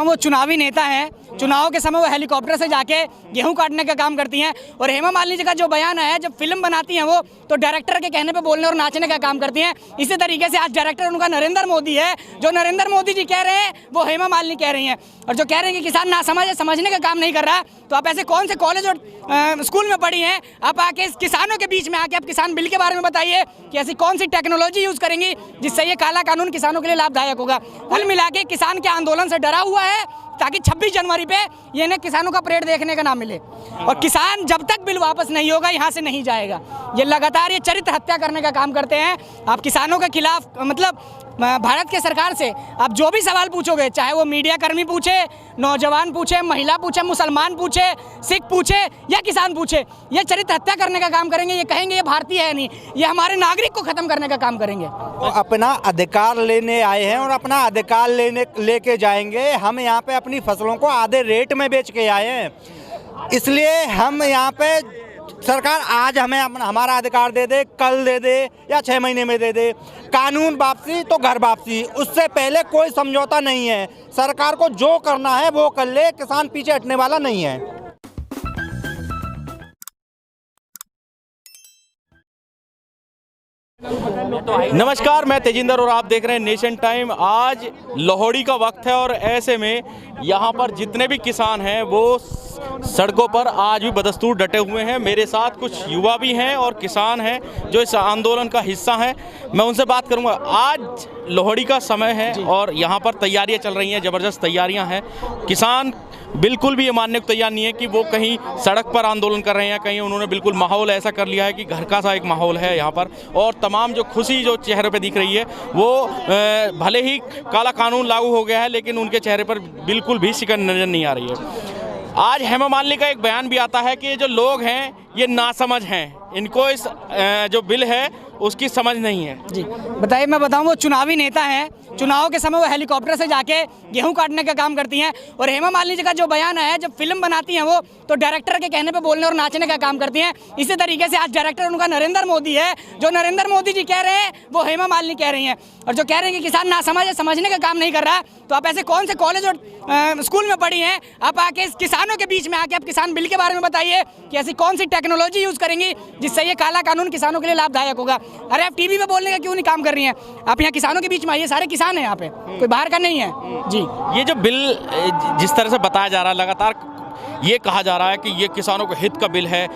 वो चुनावी नेता हैं, चुनाव के समय वो हेलीकॉप्टर से जाके गेहूं काटने का काम करती हैं। और हेमा मालिनी जी का जो बयान है, जब फिल्म बनाती हैं वो तो डायरेक्टर के कहने पे बोलने और नाचने का काम करती हैं। इसी तरीके से आज डायरेक्टर उनका नरेंद्र मोदी है। जो नरेंद्र मोदी जी कह रहे हैं वो हेमा मालिनी कह रही हैं। और जो कह रहे हैं कि किसान ना समझने का काम नहीं कर रहा, तो आप ऐसे कौन से कॉलेज और स्कूल में पढ़ी हैं? आप आके इस किसानों के बीच में आके आप किसान बिल के बारे में बताइए कि ऐसी कौन सी टेक्नोलॉजी यूज़ करेंगी जिससे ये काला कानून किसानों के लिए लाभदायक होगा। कुल मिला के किसान के आंदोलन से डरा हुआ है ताकि 26 जनवरी पे ये इन्हें किसानों का परेड देखने का ना मिले। और किसान जब तक बिल वापस नहीं होगा यहाँ से नहीं जाएगा। ये लगातार ये चरित्र हत्या करने का काम करते हैं। आप किसानों के खिलाफ मतलब भारत के सरकार से आप जो भी सवाल पूछोगे, चाहे वो मीडिया कर्मी पूछे, नौजवान पूछे, महिला पूछे, मुसलमान पूछे, सिख पूछे या किसान पूछे, ये चरित्र हत्या करने का काम करेंगे। ये कहेंगे ये भारतीय है नहीं, ये हमारे नागरिक को ख़त्म करने का काम करेंगे। तो अपना अधिकार लेने आए हैं और अपना अधिकार लेके जाएंगे। हम यहाँ पे अपनी फसलों को आधे रेट में बेच के आए हैं, इसलिए हम यहाँ पे सरकार आज हमें हमारा अधिकार दे दे, कल दे दे या 6 महीने में दे दे। कानून वापसी तो घर वापसी, उससे पहले कोई समझौता नहीं है। सरकार को जो करना है वो कर ले, किसान पीछे हटने वाला नहीं है। नमस्कार, मैं तेजिंदर और आप देख रहे हैं नेशन टाइम। आज लोहड़ी का वक्त है और ऐसे में यहाँ पर जितने भी किसान हैं वो सड़कों पर आज भी बदस्तूर डटे हुए हैं। मेरे साथ कुछ युवा भी हैं और किसान हैं जो इस आंदोलन का हिस्सा हैं। मैं उनसे बात करूंगा। आज लोहड़ी का समय है और यहाँ पर तैयारियां चल रही हैं, ज़बरदस्त तैयारियां हैं। किसान बिल्कुल भी ये मानने को तैयार नहीं है कि वो कहीं सड़क पर आंदोलन कर रहे हैं, कहीं उन्होंने बिल्कुल माहौल ऐसा कर लिया है कि घर का सा एक माहौल है यहाँ पर। और तमाम जो खुशी जो चेहरे पे दिख रही है वो भले ही काला कानून लागू हो गया है, लेकिन उनके चेहरे पर बिल्कुल भी शिकन नजर नहीं आ रही है। आज हेमा मालिनी का एक बयान भी आता है कि ये जो लोग हैं ये नासमझ हैं, इनको इस जो बिल है उसकी समझ नहीं है। जी बताइए। मैं बताऊं, वो चुनावी नेता हैं, चुनाव के समय वो हेलीकॉप्टर से जाके गेहूं काटने का काम करती हैं। और हेमा मालिनी जी का जो बयान है, जब फिल्म बनाती हैं वो तो डायरेक्टर के कहने पे बोलने और नाचने का काम करती हैं। इसी तरीके से आज डायरेक्टर उनका नरेंद्र मोदी है। जो नरेंद्र मोदी जी कह रहे हैं वो हेमा मालिनी कह रही हैं। और जो कह रहे हैं कि किसान ना समझने का काम नहीं कर रहा, तो आप ऐसे कौन से कॉलेज और स्कूल में पढ़ी हैं? आप आके इस किसानों के बीच में आके आप किसान बिल के बारे में बताइए कि ऐसी कौन सी टेक्नोलॉजी यूज़ करेंगी जिससे ये काला कानून किसानों के लिए लाभदायक होगा। अरे आप टीवी में बोलने का क्यों नहीं काम कर रही हैं? आप यहाँ किसानों के बीच में आइए, सारे किसान हैं यहाँ पे, कोई बाहर का नहीं है। जी, ये जो बिल जिस तरह से बताया जा रहा है, लगातार ये कहा जा रहा है कि ये किसानों के हित का बिल है।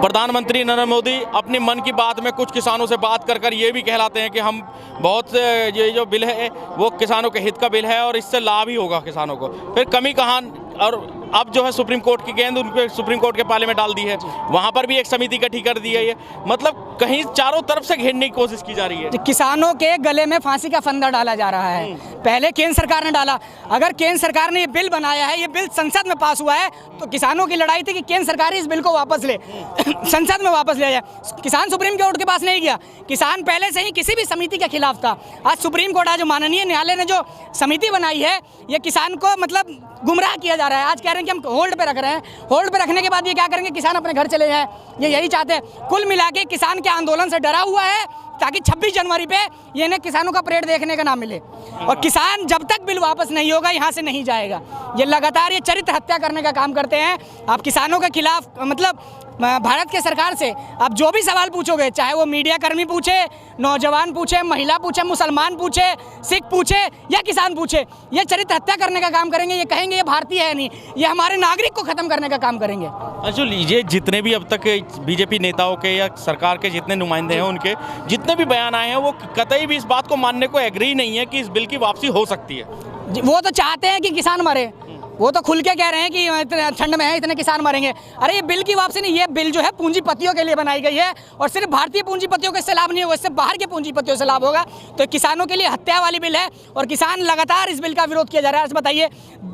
प्रधानमंत्री नरेंद्र मोदी अपने मन की बात में कुछ किसानों से बात कर ये भी कहलाते हैं कि हम बहुत ये जो बिल है वो किसानों के हित का बिल है और इससे लाभ ही होगा किसानों को। फिर कमी कहाँ? और अब जो है सुप्रीम कोर्ट की गेंद उनके सुप्रीम कोर्ट के पाले में डाल दी है, वहाँ पर भी एक समिति गठित कर दी है। ये मतलब कहीं चारों तरफ से घेरने की कोशिश की जा रही है। किसानों के गले में फांसी का फंदा डाला जा रहा है। पहले केंद्र सरकार ने डाला। अगर केंद्र सरकार ने ये बिल बनाया है, ये बिल संसद में पास हुआ है, तो किसानों की लड़ाई थी कि केंद्र सरकार इस बिल को वापस ले संसद में वापस ले जाए। किसान सुप्रीम कोर्ट के पास नहीं गया। किसान पहले से ही किसी भी समिति के खिलाफ था। आज सुप्रीम कोर्ट, आज माननीय न्यायालय ने जो समिति बनाई है, ये किसान को मतलब गुमराह किया जा रहा है। आज कह रहे हैं कि हम होल्ड पे रख रहे हैं। होल्ड पे रखने के बाद ये क्या करेंगे? किसान अपने घर चले जाएं, ये यही चाहते हैं। कुल मिला के किसान के आंदोलन से डरा हुआ है ताकि 26 जनवरी पे ये इन्हें किसानों का परेड देखने का ना मिले। और किसान जब तक बिल वापस नहीं होगा यहाँ से नहीं जाएगा। ये लगातार ये चरित्र हत्या करने का काम करते हैं। आप किसानों के खिलाफ मतलब भारत के सरकार से आप जो भी सवाल पूछोगे, चाहे वो मीडिया कर्मी पूछे, नौजवान पूछे, महिला पूछे, मुसलमान पूछे, सिख पूछे या किसान पूछे, ये चरित्र हत्या करने का काम करेंगे। ये कहेंगे ये भारतीय है नहीं, ये हमारे नागरिक को ख़त्म करने का काम करेंगे। अच्छा, लीजिए, जितने भी अब तक बीजेपी नेताओं के या सरकार के जितने नुमाइंदे हैं, उनके जितने भी बयान आए हैं, वो कतई भी इस बात को मानने को एग्री नहीं है कि इस बिल की वापसी हो सकती है। वो तो चाहते हैं कि किसान मरे। वो तो खुल के कह रहे हैं कि इतने ठंड में है, इतने किसान मरेंगे। अरे ये बिल की वापसी नहीं, ये बिल जो है पूंजीपतियों के लिए बनाई गई है और सिर्फ भारतीय पूंजीपतियों को इससे लाभ नहीं होगा, इससे बाहर के पूंजीपतियों से लाभ होगा। तो किसानों के लिए हत्या वाली बिल है और किसान लगातार इस बिल का विरोध किया जा रहा है। आज बताइए,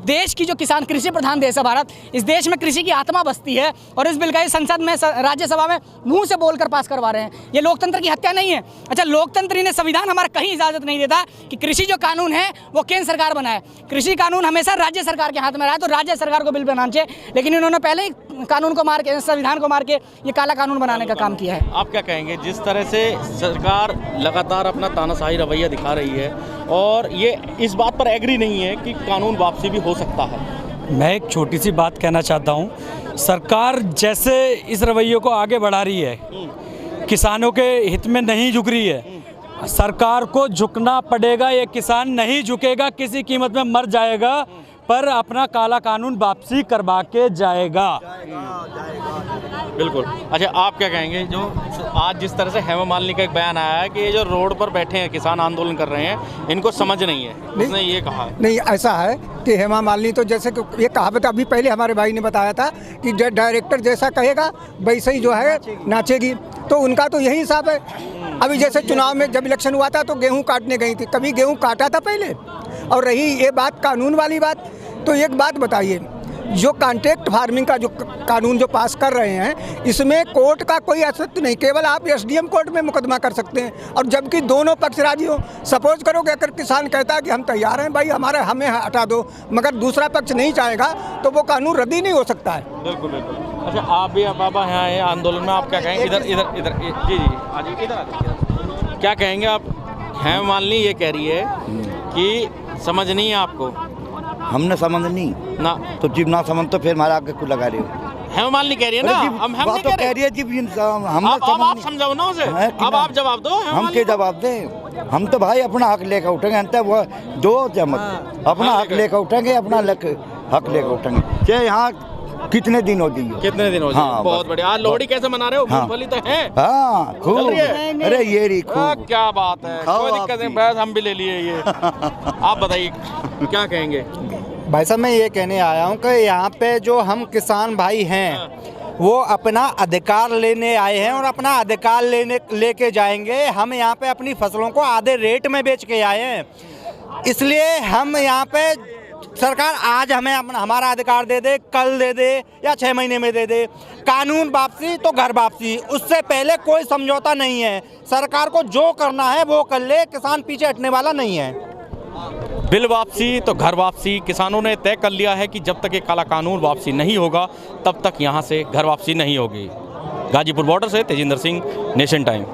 देश की जो किसान, कृषि प्रधान देश है भारत, इस देश में कृषि की आत्मा बसती है और इस बिल का ये संसद में, राज्यसभा में मुँह से बोलकर पास करवा रहे हैं। ये लोकतंत्र की हत्या नहीं है। अच्छा, लोकतंत्र ने संविधान हमारा कहीं इजाज़त नहीं देता कि कृषि जो कानून है वो केंद्र सरकार बनाए। कृषि कानून हमेशा राज्य सरकार के हाथ में रहा है तो राज्य सरकार को बिल बनाना चाहिए, लेकिन इन्होंने पहले ही कानून को मार के, संविधान को मार के ये काला कानून बनाने का काम किया है। आप क्या कहेंगे, जिस तरह से सरकार लगातार अपना तानाशाही रवैया दिखा रही है और ये इस बात पर एग्री नहीं है कि कानून वापसी भी हो सकता है? मैं एक छोटी सी बात कहना चाहता हूँ, सरकार जैसे इस रवैये को आगे बढ़ा रही है, किसानों के हित में नहीं झुक रही है, सरकार को झुकना पड़ेगा। ये किसान नहीं झुकेगा, किसी कीमत में मर जाएगा, पर अपना काला कानून वापसी करवा के जाएगा। बिल्कुल। अच्छा, आप क्या कहेंगे, जो आज जिस तरह से हेमा मालिनी का एक बयान आया है कि ये जो रोड पर बैठे हैं किसान आंदोलन कर रहे हैं, इनको समझ नहीं है, उसने ये कहा है। नहीं, ऐसा है कि हेमा मालिनी तो जैसे कि ये कहावत अभी पहले हमारे भाई ने बताया था कि डायरेक्टर जैसा कहेगा वैसे ही जो है नाचेगी, तो उनका तो यही हिसाब है। अभी जैसे चुनाव में जब इलेक्शन हुआ था तो गेहूं काटने गई थी, कभी गेहूं काटा था पहले? और रही ये बात कानून वाली बात, तो एक बात बताइए, जो कॉन्ट्रैक्ट फार्मिंग का जो कानून जो पास कर रहे हैं, इसमें कोर्ट का कोई अस्तित्व नहीं, केवल आप एसडीएम कोर्ट में मुकदमा कर सकते हैं, और जबकि दोनों पक्ष राजी हो। सपोज करो कि अगर किसान कहता है कि हम तैयार हैं भाई, हमें हटा दो, मगर दूसरा पक्ष नहीं चाहेगा, तो वो कानून रद्द ही नहीं हो सकता है। बिल्कुल बिल्कुल। अच्छा, आप भी बाबा यहाँ आए आंदोलन में, आप क्या कहेंगे? इधर इधर इधर जी जी आज इधर आ जाइए। क्या कहेंगे आप? हेमा मालिनी ये कह रही है कि समझ नहीं है आपको। हमने समझ नहीं ना तो जीव ना समझ तो फिर हमारा आगे क्यों लगा रहे हो? हेमा मालिनी कह रही है ना, हम नहीं तो कह कह रही है जीव हम अब आप समझाओ ना उसे, अब आप जवाब दो। हम क्या जवाब दें? हम तो भाई अपना हक लेकर उठेंगे, अंत वो दो जमत अपना हक लेकर उठेंगे, अपना हक लेकर उठेंगे। चाहे यहाँ कितने दिन हो दिए, कितने दिन हो गए? हाँ, बहुत बढ़िया। आज लोहड़ी कैसे मना रहे हो? हाँ। मूंगफली तो है। हाँ खूब। चल रही है? अरे ये रही खूब। क्या बात है, खाओ कोई आप दिक्कत नहीं, भी। बस हम भी ले लिए ये। आप बताइए क्या कहेंगे? भाई साहब, मैं ये कहने आया हूँ कि यहाँ पे जो हम किसान भाई हैं वो अपना अधिकार लेने आए हैं और अपना अधिकार लेके जाएंगे। हम यहाँ पे अपनी फसलों को आधे रेट में बेच के आए हैं, इसलिए हम यहाँ पे सरकार आज हमें हमारा अधिकार दे दे, कल दे दे या 6 महीने में दे दे। कानून वापसी तो घर वापसी, उससे पहले कोई समझौता नहीं है। सरकार को जो करना है वो कर ले, किसान पीछे हटने वाला नहीं है। बिल वापसी तो घर वापसी, किसानों ने तय कर लिया है कि जब तक ये काला कानून वापसी नहीं होगा तब तक यहाँ से घर वापसी नहीं होगी। गाजीपुर बॉर्डर से तेजिंदर सिंह, नेशन टाइम।